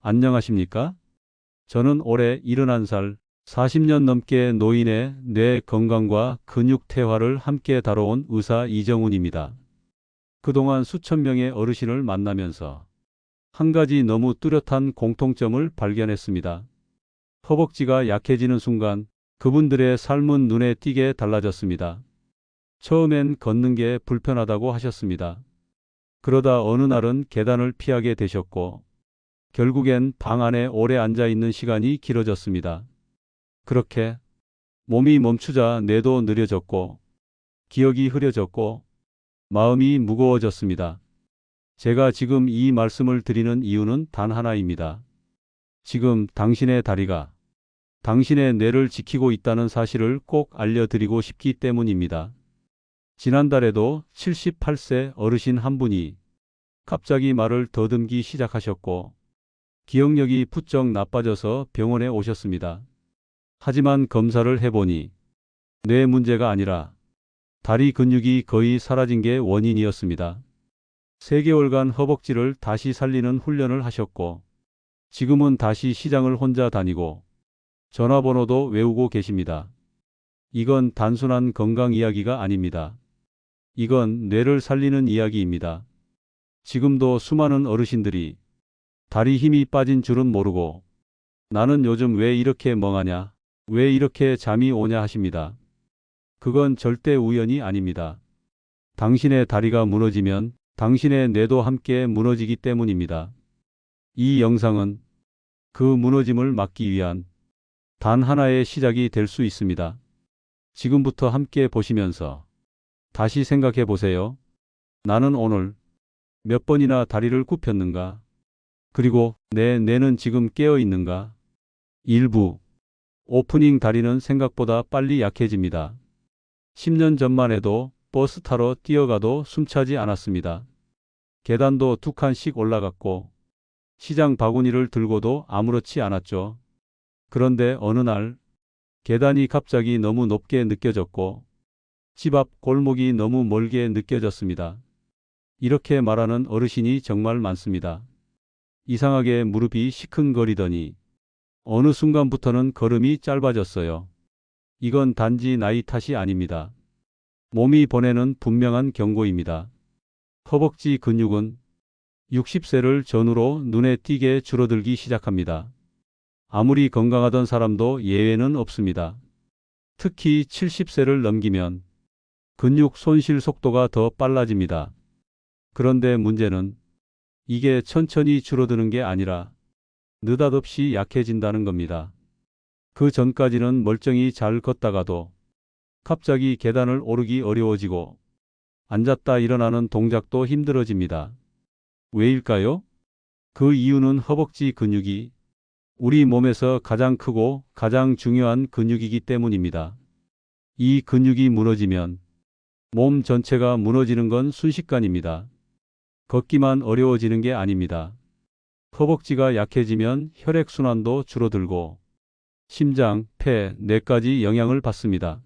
안녕하십니까? 저는 올해 71살, 40년 넘게 노인의 뇌 건강과 근육 퇴화를 함께 다뤄온 의사 이정훈입니다. 그동안 수천 명의 어르신을 만나면서 한 가지 너무 뚜렷한 공통점을 발견했습니다. 허벅지가 약해지는 순간 그분들의 삶은 눈에 띄게 달라졌습니다. 처음엔 걷는 게 불편하다고 하셨습니다. 그러다 어느 날은 계단을 피하게 되셨고, 결국엔 방 안에 오래 앉아 있는 시간이 길어졌습니다. 그렇게 몸이 멈추자 뇌도 느려졌고, 기억이 흐려졌고, 마음이 무거워졌습니다. 제가 지금 이 말씀을 드리는 이유는 단 하나입니다. 지금 당신의 다리가 당신의 뇌를 지키고 있다는 사실을 꼭 알려드리고 싶기 때문입니다. 지난달에도 78세 어르신 한 분이 갑자기 말을 더듬기 시작하셨고, 기억력이 부쩍 나빠져서 병원에 오셨습니다. 하지만 검사를 해보니 뇌 문제가 아니라 다리 근육이 거의 사라진 게 원인이었습니다. 3개월간 허벅지를 다시 살리는 훈련을 하셨고, 지금은 다시 시장을 혼자 다니고 전화번호도 외우고 계십니다. 이건 단순한 건강 이야기가 아닙니다. 이건 뇌를 살리는 이야기입니다. 지금도 수많은 어르신들이 다리 힘이 빠진 줄은 모르고 나는 요즘 왜 이렇게 멍하냐, 왜 이렇게 잠이 오냐 하십니다. 그건 절대 우연이 아닙니다. 당신의 다리가 무너지면 당신의 뇌도 함께 무너지기 때문입니다. 이 영상은 그 무너짐을 막기 위한 단 하나의 시작이 될 수 있습니다. 지금부터 함께 보시면서 다시 생각해 보세요. 나는 오늘 몇 번이나 다리를 굽혔는가? 그리고 내 뇌는 지금 깨어 있는가? 일부 오프닝 다리는 생각보다 빨리 약해집니다. 10년 전만 해도 버스 타러 뛰어가도 숨차지 않았습니다. 계단도 2칸씩 올라갔고 시장 바구니를 들고도 아무렇지 않았죠. 그런데 어느 날 계단이 갑자기 너무 높게 느껴졌고 집 앞 골목이 너무 멀게 느껴졌습니다. 이렇게 말하는 어르신이 정말 많습니다. 이상하게 무릎이 시큰거리더니 어느 순간부터는 걸음이 짧아졌어요. 이건 단지 나이 탓이 아닙니다. 몸이 보내는 분명한 경고입니다. 허벅지 근육은 60세를 전후로 눈에 띄게 줄어들기 시작합니다. 아무리 건강하던 사람도 예외는 없습니다. 특히 70세를 넘기면 근육 손실 속도가 더 빨라집니다. 그런데 문제는 이게 천천히 줄어드는 게 아니라 느닷없이 약해진다는 겁니다. 그 전까지는 멀쩡히 잘 걷다가도 갑자기 계단을 오르기 어려워지고 앉았다 일어나는 동작도 힘들어집니다. 왜일까요? 그 이유는 허벅지 근육이 우리 몸에서 가장 크고 가장 중요한 근육이기 때문입니다. 이 근육이 무너지면 몸 전체가 무너지는 건 순식간입니다. 걷기만 어려워지는 게 아닙니다. 허벅지가 약해지면 혈액순환도 줄어들고 심장, 폐, 뇌까지 영향을 받습니다.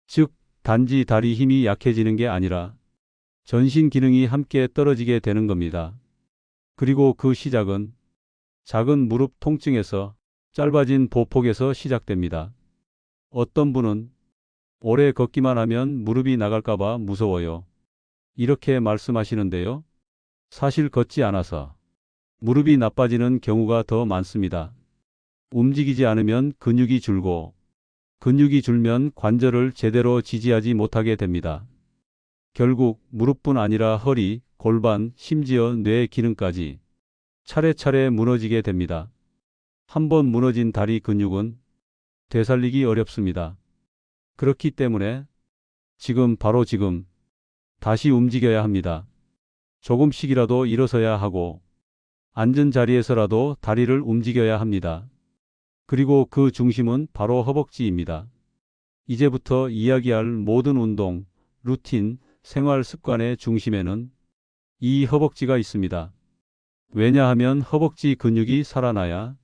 즉, 단지 다리 힘이 약해지는 게 아니라 전신 기능이 함께 떨어지게 되는 겁니다. 그리고 그 시작은 작은 무릎 통증에서 짧아진 보폭에서 시작됩니다. 어떤 분은 오래 걷기만 하면 무릎이 나갈까봐 무서워요. 이렇게 말씀하시는데요. 사실 걷지 않아서 무릎이 나빠지는 경우가 더 많습니다. 움직이지 않으면 근육이 줄고 근육이 줄면 관절을 제대로 지지하지 못하게 됩니다. 결국 무릎뿐 아니라 허리, 골반, 심지어 뇌 기능까지 차례차례 무너지게 됩니다. 한번 무너진 다리 근육은 되살리기 어렵습니다. 그렇기 때문에 지금 바로 지금 다시 움직여야 합니다. 조금씩이라도 일어서야 하고 앉은 자리에서라도 다리를 움직여야 합니다. 그리고 그 중심은 바로 허벅지입니다. 이제부터 이야기할 모든 운동, 루틴, 생활 습관의 중심에는 이 허벅지가 있습니다. 왜냐하면 허벅지 근육이 살아나야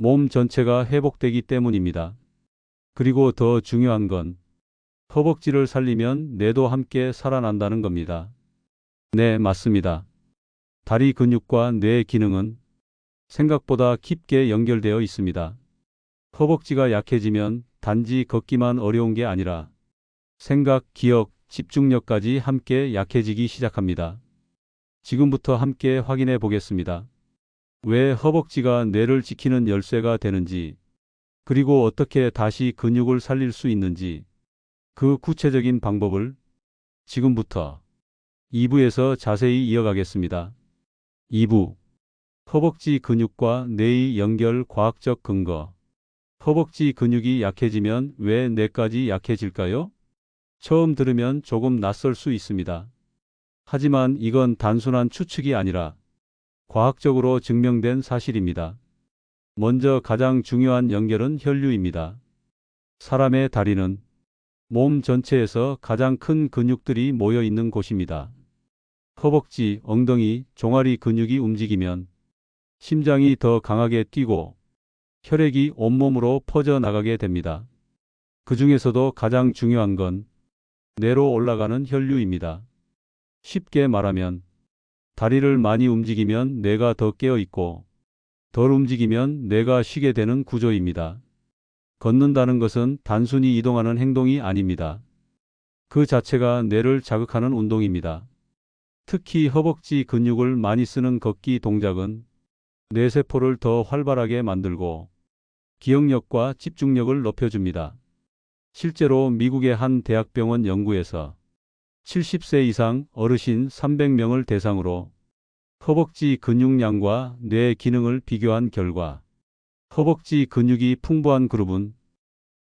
몸 전체가 회복되기 때문입니다. 그리고 더 중요한 건 허벅지를 살리면 뇌도 함께 살아난다는 겁니다. 네, 맞습니다. 다리 근육과 뇌 기능은 생각보다 깊게 연결되어 있습니다. 허벅지가 약해지면 단지 걷기만 어려운 게 아니라 생각, 기억, 집중력까지 함께 약해지기 시작합니다. 지금부터 함께 확인해 보겠습니다. 왜 허벅지가 뇌를 지키는 열쇠가 되는지, 그리고 어떻게 다시 근육을 살릴 수 있는지, 그 구체적인 방법을 지금부터 2부에서 자세히 이어가겠습니다. 2부. 허벅지 근육과 뇌의 연결 과학적 근거. 허벅지 근육이 약해지면 왜 뇌까지 약해질까요? 처음 들으면 조금 낯설 수 있습니다. 하지만 이건 단순한 추측이 아니라 과학적으로 증명된 사실입니다. 먼저 가장 중요한 연결은 혈류입니다. 사람의 다리는 몸 전체에서 가장 큰 근육들이 모여 있는 곳입니다. 허벅지, 엉덩이, 종아리 근육이 움직이면 심장이 더 강하게 뛰고 혈액이 온몸으로 퍼져나가게 됩니다. 그 중에서도 가장 중요한 건 뇌로 올라가는 혈류입니다. 쉽게 말하면 다리를 많이 움직이면 뇌가 더 깨어 있고 덜 움직이면 뇌가 쉬게 되는 구조입니다. 걷는다는 것은 단순히 이동하는 행동이 아닙니다. 그 자체가 뇌를 자극하는 운동입니다. 특히 허벅지 근육을 많이 쓰는 걷기 동작은 뇌세포를 더 활발하게 만들고 기억력과 집중력을 높여줍니다. 실제로 미국의 한 대학병원 연구에서 70세 이상 어르신 300명을 대상으로 허벅지 근육량과 뇌 기능을 비교한 결과 허벅지 근육이 풍부한 그룹은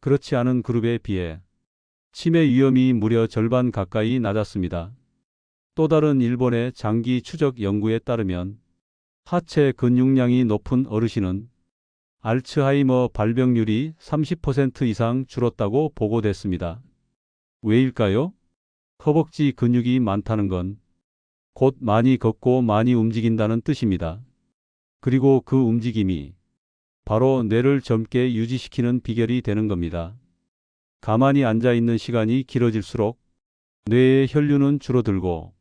그렇지 않은 그룹에 비해 치매 위험이 무려 절반 가까이 낮았습니다. 또 다른 일본의 장기 추적 연구에 따르면 하체 근육량이 높은 어르신은 알츠하이머 발병률이 30% 이상 줄었다고 보고됐습니다. 왜일까요? 허벅지 근육이 많다는 건 곧 많이 걷고 많이 움직인다는 뜻입니다. 그리고 그 움직임이 바로 뇌를 젊게 유지시키는 비결이 되는 겁니다. 가만히 앉아 있는 시간이 길어질수록 뇌의 혈류는 줄어들고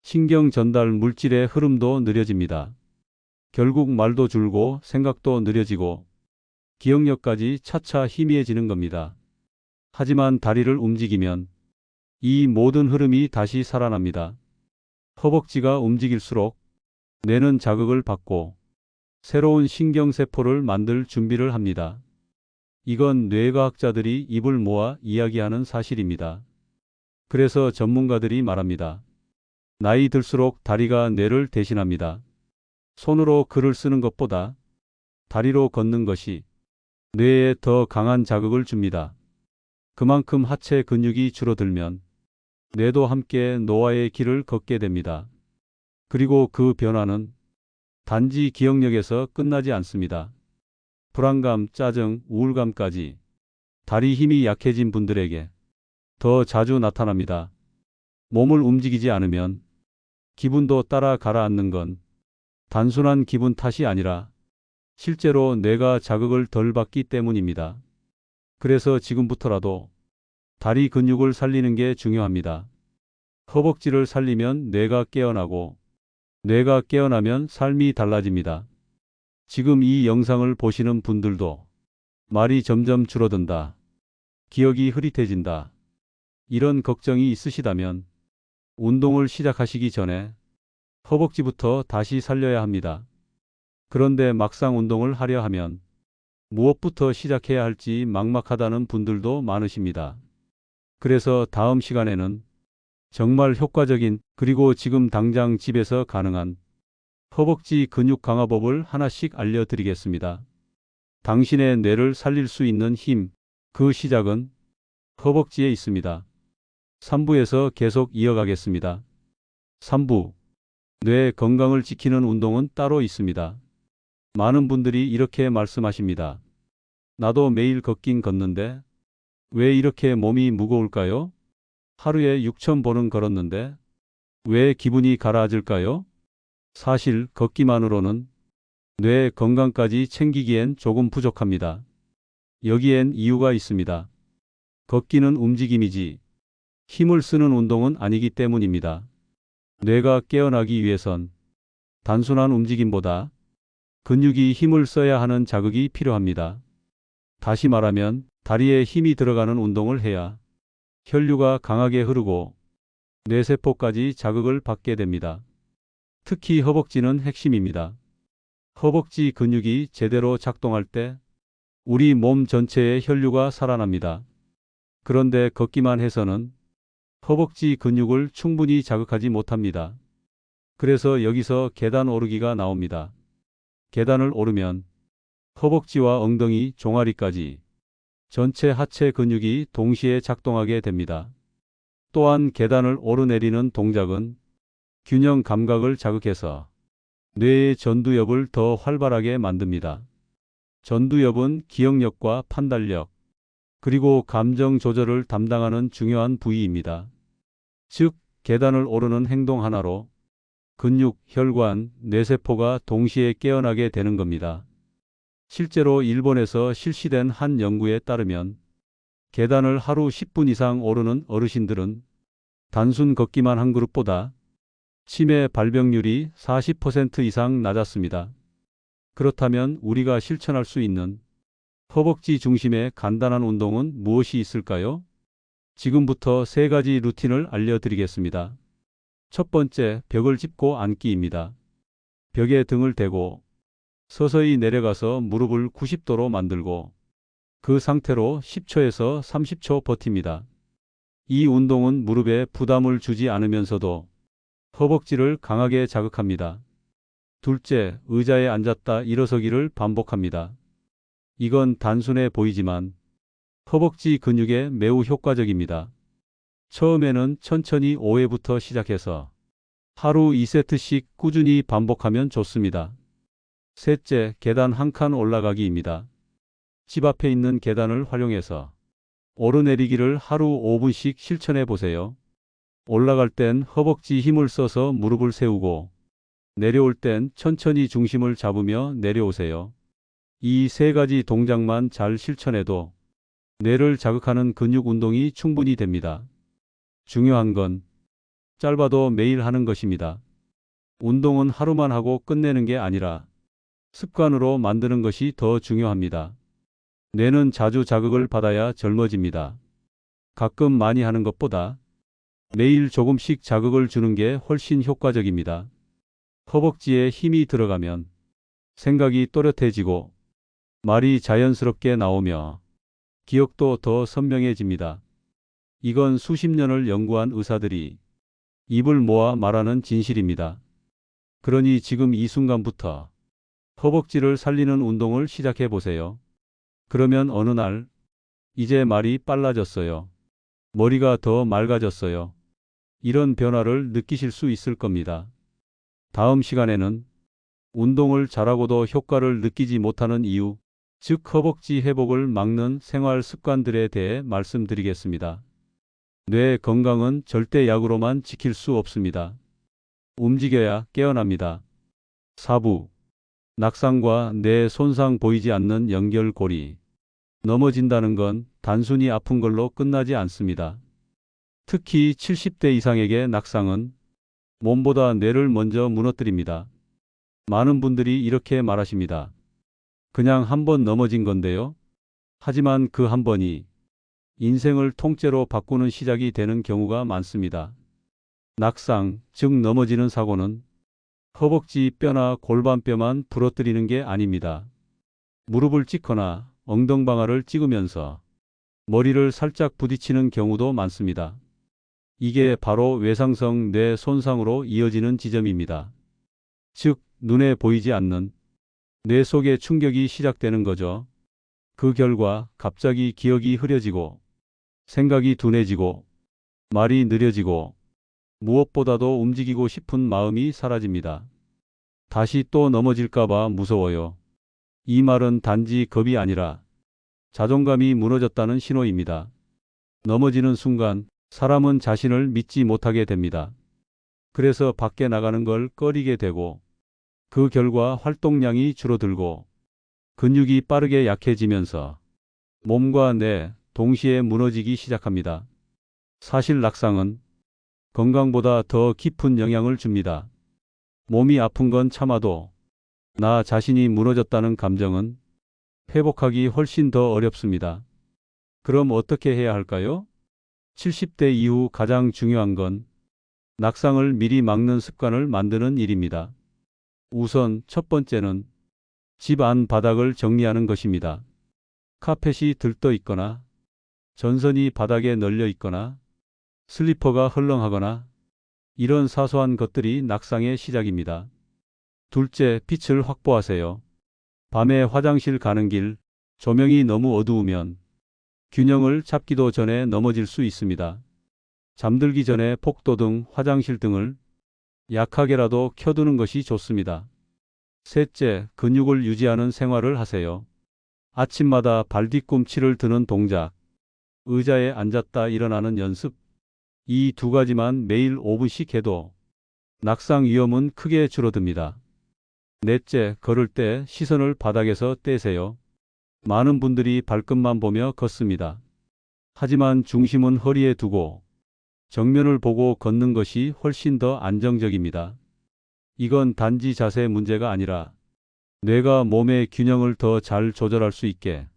신경 전달 물질의 흐름도 느려집니다. 결국 말도 줄고 생각도 느려지고 기억력까지 차차 희미해지는 겁니다. 하지만 다리를 움직이면 이 모든 흐름이 다시 살아납니다. 허벅지가 움직일수록 뇌는 자극을 받고 새로운 신경세포를 만들 준비를 합니다. 이건 뇌과학자들이 입을 모아 이야기하는 사실입니다. 그래서 전문가들이 말합니다. 나이 들수록 다리가 뇌를 대신합니다. 손으로 글을 쓰는 것보다 다리로 걷는 것이 뇌에 더 강한 자극을 줍니다. 그만큼 하체 근육이 줄어들면 뇌도 함께 노화의 길을 걷게 됩니다. 그리고 그 변화는 단지 기억력에서 끝나지 않습니다. 불안감, 짜증, 우울감까지 다리 힘이 약해진 분들에게 더 자주 나타납니다. 몸을 움직이지 않으면 기분도 따라 가라앉는 건 단순한 기분 탓이 아니라 실제로 뇌가 자극을 덜 받기 때문입니다. 그래서 지금부터라도 다리 근육을 살리는 게 중요합니다. 허벅지를 살리면 뇌가 깨어나고 뇌가 깨어나면 삶이 달라집니다. 지금 이 영상을 보시는 분들도 말이 점점 줄어든다. 기억이 흐릿해진다. 이런 걱정이 있으시다면 운동을 시작하시기 전에 허벅지부터 다시 살려야 합니다. 그런데 막상 운동을 하려 하면 무엇부터 시작해야 할지 막막하다는 분들도 많으십니다. 그래서 다음 시간에는 정말 효과적인 그리고 지금 당장 집에서 가능한 허벅지 근육 강화법을 하나씩 알려드리겠습니다. 당신의 뇌를 살릴 수 있는 힘, 그 시작은 허벅지에 있습니다. 3부에서 계속 이어가겠습니다. 3부. 뇌 건강을 지키는 운동은 따로 있습니다. 많은 분들이 이렇게 말씀하십니다. 나도 매일 걷긴 걷는데 왜 이렇게 몸이 무거울까요? 하루에 6,000보는 걸었는데 왜 기분이 가라앉을까요? 사실 걷기만으로는 뇌 건강까지 챙기기엔 조금 부족합니다. 여기엔 이유가 있습니다. 걷기는 움직임이지 힘을 쓰는 운동은 아니기 때문입니다. 뇌가 깨어나기 위해선 단순한 움직임보다 근육이 힘을 써야 하는 자극이 필요합니다. 다시 말하면 다리에 힘이 들어가는 운동을 해야 혈류가 강하게 흐르고 뇌세포까지 자극을 받게 됩니다. 특히 허벅지는 핵심입니다. 허벅지 근육이 제대로 작동할 때 우리 몸 전체의 혈류가 살아납니다. 그런데 걷기만 해서는 허벅지 근육을 충분히 자극하지 못합니다. 그래서 여기서 계단 오르기가 나옵니다. 계단을 오르면 허벅지와 엉덩이, 종아리까지 전체 하체 근육이 동시에 작동하게 됩니다. 또한 계단을 오르내리는 동작은 균형 감각을 자극해서 뇌의 전두엽을 더 활발하게 만듭니다. 전두엽은 기억력과 판단력, 그리고 감정 조절을 담당하는 중요한 부위입니다. 즉, 계단을 오르는 행동 하나로 근육, 혈관, 뇌세포가 동시에 깨어나게 되는 겁니다. 실제로 일본에서 실시된 한 연구에 따르면 계단을 하루 10분 이상 오르는 어르신들은 단순 걷기만 한 그룹보다 치매 발병률이 40% 이상 낮았습니다. 그렇다면 우리가 실천할 수 있는 허벅지 중심의 간단한 운동은 무엇이 있을까요? 지금부터 3가지 루틴을 알려드리겠습니다. 첫 번째, 벽을 짚고 앉기입니다. 벽에 등을 대고 서서히 내려가서 무릎을 90도로 만들고 그 상태로 10초에서 30초 버팁니다. 이 운동은 무릎에 부담을 주지 않으면서도 허벅지를 강하게 자극합니다. 둘째, 의자에 앉았다 일어서기를 반복합니다. 이건 단순해 보이지만 허벅지 근육에 매우 효과적입니다. 처음에는 천천히 5회부터 시작해서 하루 2세트씩 꾸준히 반복하면 좋습니다. 셋째, 계단 한 칸 올라가기입니다. 집 앞에 있는 계단을 활용해서 오르내리기를 하루 5분씩 실천해 보세요. 올라갈 땐 허벅지 힘을 써서 무릎을 세우고 내려올 땐 천천히 중심을 잡으며 내려오세요. 이 3가지 동작만 잘 실천해도 뇌를 자극하는 근육 운동이 충분히 됩니다. 중요한 건 짧아도 매일 하는 것입니다. 운동은 하루만 하고 끝내는 게 아니라 습관으로 만드는 것이 더 중요합니다. 뇌는 자주 자극을 받아야 젊어집니다. 가끔 많이 하는 것보다 매일 조금씩 자극을 주는 게 훨씬 효과적입니다. 허벅지에 힘이 들어가면 생각이 또렷해지고 말이 자연스럽게 나오며 기억도 더 선명해집니다. 이건 수십 년을 연구한 의사들이 입을 모아 말하는 진실입니다. 그러니 지금 이 순간부터 허벅지를 살리는 운동을 시작해 보세요. 그러면 어느 날, 이제 말이 빨라졌어요. 머리가 더 맑아졌어요. 이런 변화를 느끼실 수 있을 겁니다. 다음 시간에는 운동을 잘하고도 효과를 느끼지 못하는 이유, 즉 허벅지 회복을 막는 생활 습관들에 대해 말씀드리겠습니다. 뇌 건강은 절대 약으로만 지킬 수 없습니다. 움직여야 깨어납니다. 4부. 낙상과 뇌 손상 보이지 않는 연결고리. 넘어진다는 건 단순히 아픈 걸로 끝나지 않습니다. 특히 70대 이상에게 낙상은 몸보다 뇌를 먼저 무너뜨립니다. 많은 분들이 이렇게 말하십니다. 그냥 한 번 넘어진 건데요. 하지만 그 한 번이 인생을 통째로 바꾸는 시작이 되는 경우가 많습니다. 낙상, 즉 넘어지는 사고는 허벅지 뼈나 골반뼈만 부러뜨리는 게 아닙니다. 무릎을 찢거나 엉덩방아를 찍으면서 머리를 살짝 부딪히는 경우도 많습니다. 이게 바로 외상성 뇌 손상으로 이어지는 지점입니다. 즉, 눈에 보이지 않는 뇌 속의 충격이 시작되는 거죠. 그 결과 갑자기 기억이 흐려지고 생각이 둔해지고 말이 느려지고 무엇보다도 움직이고 싶은 마음이 사라집니다. 다시 또 넘어질까봐 무서워요. 이 말은 단지 겁이 아니라 자존감이 무너졌다는 신호입니다. 넘어지는 순간 사람은 자신을 믿지 못하게 됩니다. 그래서 밖에 나가는 걸 꺼리게 되고 그 결과 활동량이 줄어들고 근육이 빠르게 약해지면서 몸과 뇌 동시에 무너지기 시작합니다. 사실 낙상은 건강보다 더 깊은 영향을 줍니다. 몸이 아픈 건 참아도 나 자신이 무너졌다는 감정은 회복하기 훨씬 더 어렵습니다. 그럼 어떻게 해야 할까요? 70대 이후 가장 중요한 건 낙상을 미리 막는 습관을 만드는 일입니다. 우선 첫 번째는 집 안 바닥을 정리하는 것입니다. 카펫이 들떠 있거나 전선이 바닥에 널려 있거나 슬리퍼가 헐렁하거나 이런 사소한 것들이 낙상의 시작입니다. 둘째, 빛을 확보하세요. 밤에 화장실 가는 길, 조명이 너무 어두우면 균형을 잡기도 전에 넘어질 수 있습니다. 잠들기 전에 폭도등, 화장실 등을 약하게라도 켜두는 것이 좋습니다. 셋째, 근육을 유지하는 생활을 하세요. 아침마다 발뒤꿈치를 드는 동작, 의자에 앉았다 일어나는 연습, 이 두 가지만 매일 5분씩 해도 낙상 위험은 크게 줄어듭니다. 넷째, 걸을 때 시선을 바닥에서 떼세요. 많은 분들이 발끝만 보며 걷습니다. 하지만 중심은 허리에 두고 정면을 보고 걷는 것이 훨씬 더 안정적입니다. 이건 단지 자세 문제가 아니라 뇌가 몸의 균형을 더 잘 조절할 수 있게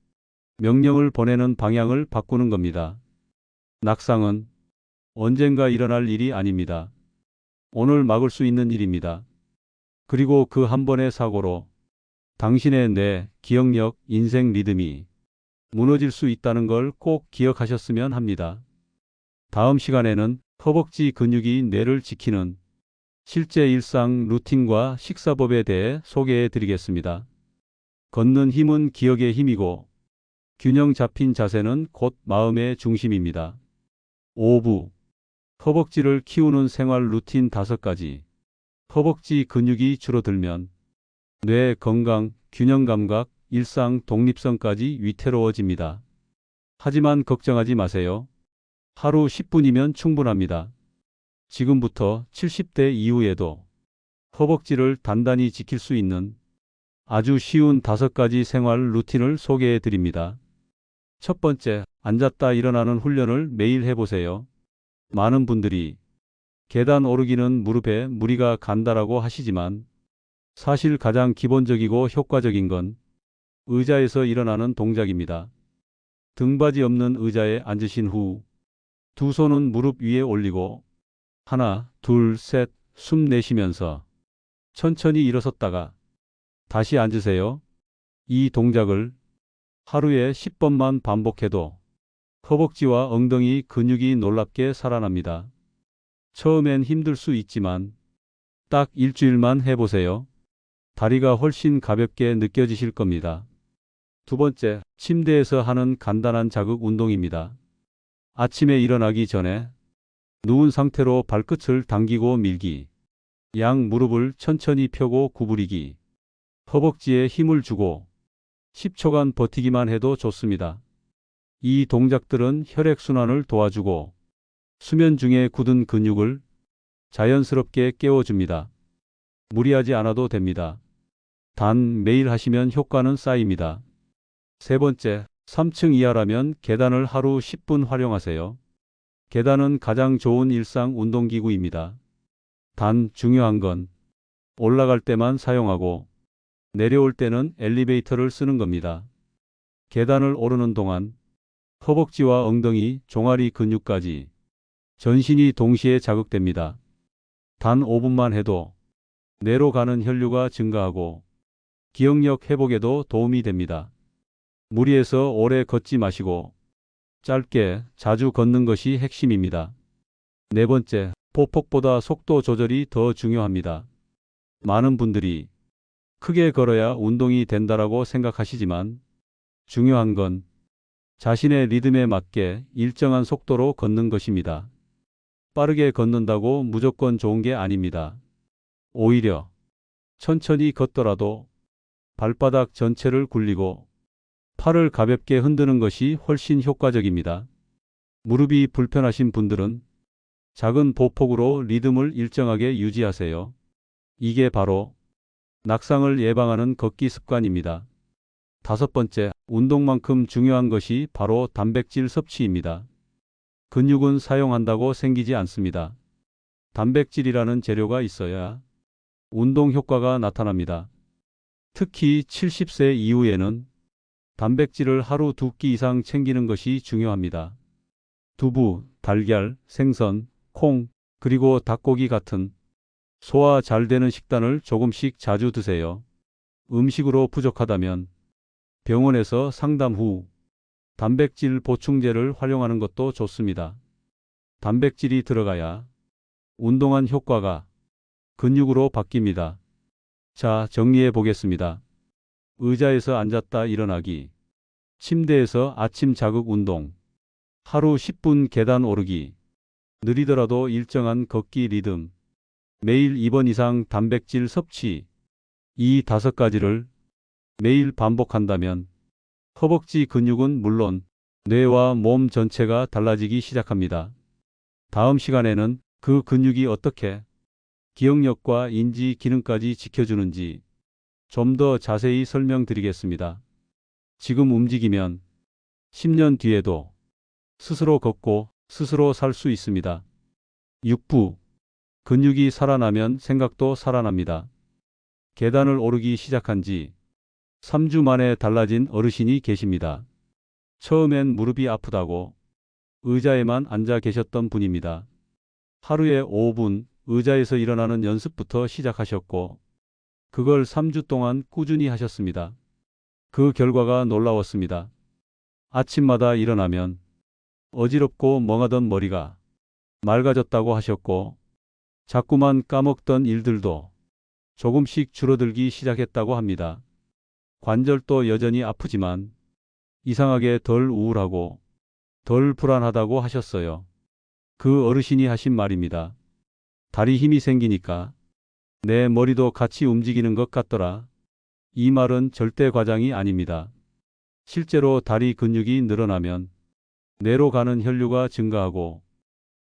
명령을 보내는 방향을 바꾸는 겁니다. 낙상은 언젠가 일어날 일이 아닙니다. 오늘 막을 수 있는 일입니다. 그리고 그 한 번의 사고로 당신의 뇌, 기억력, 인생 리듬이 무너질 수 있다는 걸 꼭 기억하셨으면 합니다. 다음 시간에는 허벅지 근육이 뇌를 지키는 실제 일상 루틴과 식사법에 대해 소개해 드리겠습니다. 걷는 힘은 기억의 힘이고 균형 잡힌 자세는 곧 마음의 중심입니다. 5부 허벅지를 키우는 생활 루틴 5가지. 허벅지 근육이 줄어들면 뇌 건강, 균형 감각, 일상 독립성까지 위태로워집니다. 하지만 걱정하지 마세요. 하루 10분이면 충분합니다. 지금부터 70대 이후에도 허벅지를 단단히 지킬 수 있는 아주 쉬운 5가지 생활 루틴을 소개해 드립니다. 첫 번째, 앉았다 일어나는 훈련을 매일 해보세요. 많은 분들이 계단 오르기는 무릎에 무리가 간다라고 하시지만 사실 가장 기본적이고 효과적인 건 의자에서 일어나는 동작입니다. 등받이 없는 의자에 앉으신 후 두 손은 무릎 위에 올리고 하나, 둘, 셋, 숨 내쉬면서 천천히 일어섰다가 다시 앉으세요. 이 동작을 하루에 10번만 반복해도 허벅지와 엉덩이 근육이 놀랍게 살아납니다. 처음엔 힘들 수 있지만 딱 일주일만 해보세요. 다리가 훨씬 가볍게 느껴지실 겁니다. 두 번째, 침대에서 하는 간단한 자극 운동입니다. 아침에 일어나기 전에 누운 상태로 발끝을 당기고 밀기, 양 무릎을 천천히 펴고 구부리기, 허벅지에 힘을 주고 10초간 버티기만 해도 좋습니다. 이 동작들은 혈액순환을 도와주고 수면 중에 굳은 근육을 자연스럽게 깨워줍니다. 무리하지 않아도 됩니다. 단 매일 하시면 효과는 쌓입니다. 세 번째, 3층 이하라면 계단을 하루 10분 활용하세요. 계단은 가장 좋은 일상 운동기구입니다. 단 중요한 건 올라갈 때만 사용하고 내려올 때는 엘리베이터를 쓰는 겁니다. 계단을 오르는 동안 허벅지와 엉덩이, 종아리 근육까지 전신이 동시에 자극됩니다. 단 5분만 해도 뇌로 가는 혈류가 증가하고 기억력 회복에도 도움이 됩니다. 무리해서 오래 걷지 마시고 짧게 자주 걷는 것이 핵심입니다. 네 번째, 보폭보다 속도 조절이 더 중요합니다. 많은 분들이 크게 걸어야 운동이 된다라고 생각하시지만 중요한 건 자신의 리듬에 맞게 일정한 속도로 걷는 것입니다. 빠르게 걷는다고 무조건 좋은 게 아닙니다. 오히려 천천히 걷더라도 발바닥 전체를 굴리고 팔을 가볍게 흔드는 것이 훨씬 효과적입니다. 무릎이 불편하신 분들은 작은 보폭으로 리듬을 일정하게 유지하세요. 이게 바로 낙상을 예방하는 걷기 습관입니다. 다섯 번째, 운동만큼 중요한 것이 바로 단백질 섭취입니다. 근육은 사용한다고 생기지 않습니다. 단백질이라는 재료가 있어야 운동 효과가 나타납니다. 특히 70세 이후에는 단백질을 하루 2끼 이상 챙기는 것이 중요합니다. 두부, 달걀, 생선, 콩, 그리고 닭고기 같은 소화 잘 되는 식단을 조금씩 자주 드세요. 음식으로 부족하다면 병원에서 상담 후 단백질 보충제를 활용하는 것도 좋습니다. 단백질이 들어가야 운동한 효과가 근육으로 바뀝니다. 자, 정리해 보겠습니다. 의자에서 앉았다 일어나기, 침대에서 아침 자극 운동, 하루 10분 계단 오르기, 느리더라도 일정한 걷기 리듬, 매일 2번 이상 단백질 섭취, 이 5가지를 매일 반복한다면 허벅지 근육은 물론 뇌와 몸 전체가 달라지기 시작합니다. 다음 시간에는 그 근육이 어떻게 기억력과 인지 기능까지 지켜주는지 좀 더 자세히 설명드리겠습니다. 지금 움직이면 10년 뒤에도 스스로 걷고 스스로 살 수 있습니다. 6부. 근육이 살아나면 생각도 살아납니다. 계단을 오르기 시작한 지 3주 만에 달라진 어르신이 계십니다. 처음엔 무릎이 아프다고 의자에만 앉아 계셨던 분입니다. 하루에 5분 의자에서 일어나는 연습부터 시작하셨고 그걸 3주 동안 꾸준히 하셨습니다. 그 결과가 놀라웠습니다. 아침마다 일어나면 어지럽고 멍하던 머리가 맑아졌다고 하셨고 자꾸만 까먹던 일들도 조금씩 줄어들기 시작했다고 합니다. 관절도 여전히 아프지만 이상하게 덜 우울하고 덜 불안하다고 하셨어요. 그 어르신이 하신 말입니다. 다리 힘이 생기니까 내 머리도 같이 움직이는 것 같더라. 이 말은 절대 과장이 아닙니다. 실제로 다리 근육이 늘어나면 뇌로 가는 혈류가 증가하고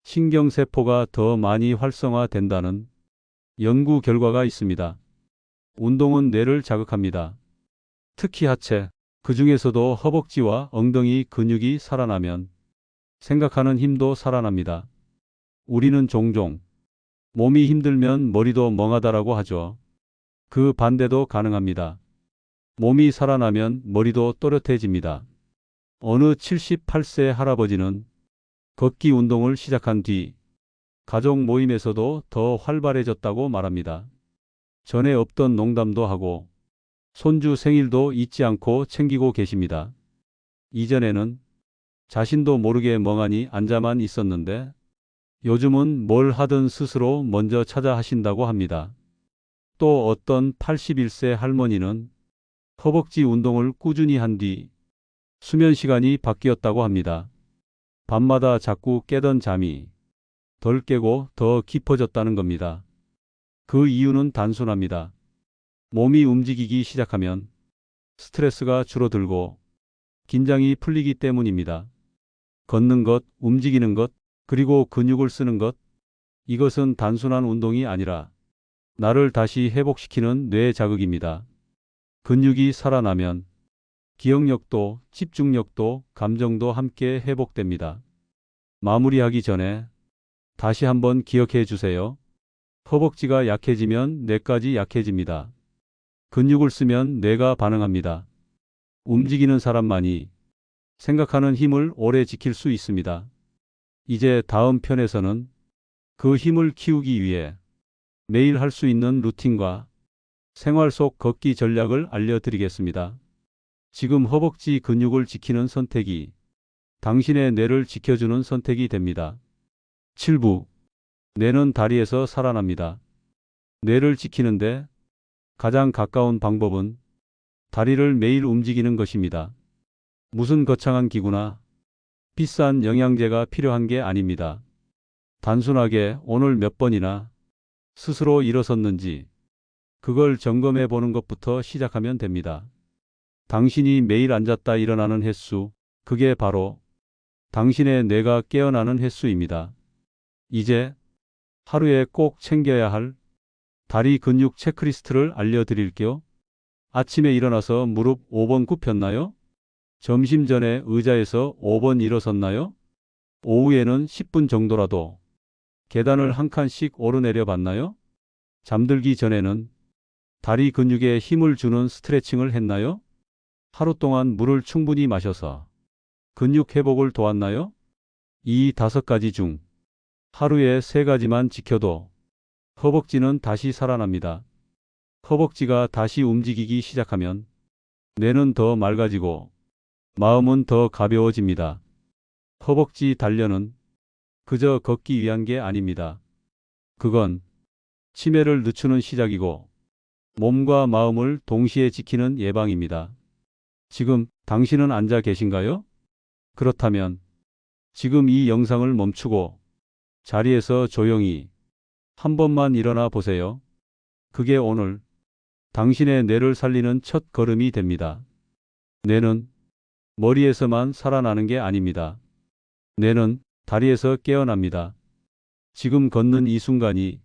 신경세포가 더 많이 활성화된다는 연구 결과가 있습니다. 운동은 뇌를 자극합니다. 특히 하체, 그 중에서도 허벅지와 엉덩이 근육이 살아나면 생각하는 힘도 살아납니다. 우리는 종종 몸이 힘들면 머리도 멍하다라고 하죠. 그 반대도 가능합니다. 몸이 살아나면 머리도 또렷해집니다. 어느 78세 할아버지는 걷기 운동을 시작한 뒤 가족 모임에서도 더 활발해졌다고 말합니다. 전에 없던 농담도 하고 손주 생일도 잊지 않고 챙기고 계십니다. 이전에는 자신도 모르게 멍하니 앉아만 있었는데 요즘은 뭘 하든 스스로 먼저 찾아 하신다고 합니다. 또 어떤 81세 할머니는 허벅지 운동을 꾸준히 한 뒤 수면 시간이 바뀌었다고 합니다. 밤마다 자꾸 깨던 잠이 덜 깨고 더 깊어졌다는 겁니다. 그 이유는 단순합니다. 몸이 움직이기 시작하면 스트레스가 줄어들고 긴장이 풀리기 때문입니다. 걷는 것, 움직이는 것, 그리고 근육을 쓰는 것, 이것은 단순한 운동이 아니라 나를 다시 회복시키는 뇌 자극입니다. 근육이 살아나면 기억력도, 집중력도, 감정도 함께 회복됩니다. 마무리하기 전에 다시 한번 기억해 주세요. 허벅지가 약해지면 뇌까지 약해집니다. 근육을 쓰면 뇌가 반응합니다. 움직이는 사람만이 생각하는 힘을 오래 지킬 수 있습니다. 이제 다음 편에서는 그 힘을 키우기 위해 매일 할 수 있는 루틴과 생활 속 걷기 전략을 알려드리겠습니다. 지금 허벅지 근육을 지키는 선택이 당신의 뇌를 지켜주는 선택이 됩니다. 7부. 뇌는 다리에서 살아납니다. 뇌를 지키는데 가장 가까운 방법은 다리를 매일 움직이는 것입니다. 무슨 거창한 기구나 비싼 영양제가 필요한 게 아닙니다. 단순하게 오늘 몇 번이나 스스로 일어섰는지 그걸 점검해 보는 것부터 시작하면 됩니다. 당신이 매일 앉았다 일어나는 횟수, 그게 바로 당신의 뇌가 깨어나는 횟수입니다. 이제 하루에 꼭 챙겨야 할 다리 근육 체크리스트를 알려드릴게요. 아침에 일어나서 무릎 5번 굽혔나요? 점심 전에 의자에서 5번 일어섰나요? 오후에는 10분 정도라도 계단을 한 칸씩 오르내려 봤나요? 잠들기 전에는 다리 근육에 힘을 주는 스트레칭을 했나요? 하루 동안 물을 충분히 마셔서 근육 회복을 도왔나요? 이 5가지 중 하루에 3가지만 지켜도 허벅지는 다시 살아납니다. 허벅지가 다시 움직이기 시작하면 뇌는 더 맑아지고 마음은 더 가벼워집니다. 허벅지 단련은 그저 걷기 위한 게 아닙니다. 그건 치매를 늦추는 시작이고 몸과 마음을 동시에 지키는 예방입니다. 지금 당신은 앉아 계신가요? 그렇다면 지금 이 영상을 멈추고 자리에서 조용히 한 번만 일어나 보세요. 그게 오늘 당신의 뇌를 살리는 첫 걸음이 됩니다. 뇌는 머리에서만 살아나는 게 아닙니다. 뇌는 다리에서 깨어납니다. 지금 걷는 이 순간이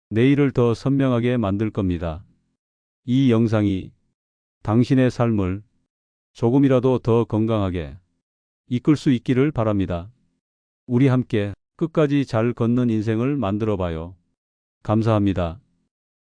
내일을 더 선명하게 만들 겁니다. 이 영상이 당신의 삶을 조금이라도 더 건강하게 이끌 수 있기를 바랍니다. 우리 함께 끝까지 잘 걷는 인생을 만들어 봐요. 감사합니다.